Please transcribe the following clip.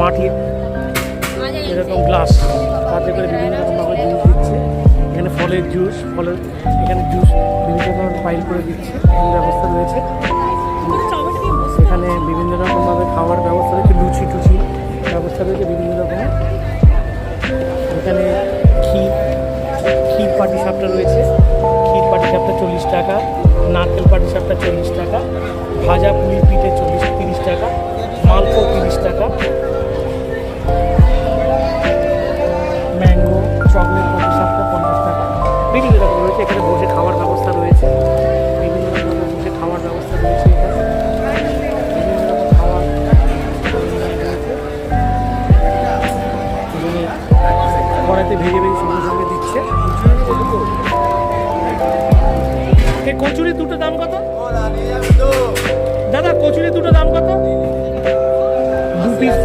মাটির এরকম গ্লাস তাতে করে বিভিন্ন রকমভাবে জুস দিচ্ছে। এখানে ফলের জুস, এখানে জুস বিভিন্ন রকম পাইল করে দিচ্ছে, এমন ব্যবস্থা রয়েছে। এখানে বিভিন্ন রকমভাবে খাওয়ার ব্যবস্থা রয়েছে, লুচি টুচি ব্যবস্থা রয়েছে বিভিন্ন রকমের। এখানে ক্ষীর পাটিসাপটা রয়েছে, ক্ষীর পাটিসাপটা 40 টাকা, নারকেল পাটিসাপটা 40 টাকা, ভাজা পুরি পিঠে 30 টাকা, মালপো 30 টাকা, ম্যাঙ্গো চকলেট পাটিসাপটা 50 টাকা, বিভিন্ন রকম রয়েছে। এখানে বসে খাওয়ার ব্যবস্থা রয়েছে, বিভিন্ন রকম বসে খাওয়ার ব্যবস্থা রয়েছে। এখানে বিভিন্ন রকম খাওয়ার কড়াইতে ভেজে সঙ্গে সঙ্গে দিচ্ছে। এই কচুরি দুটো দাম কত দাদা? কচুরি দুটো দাম কত? 2 পিস।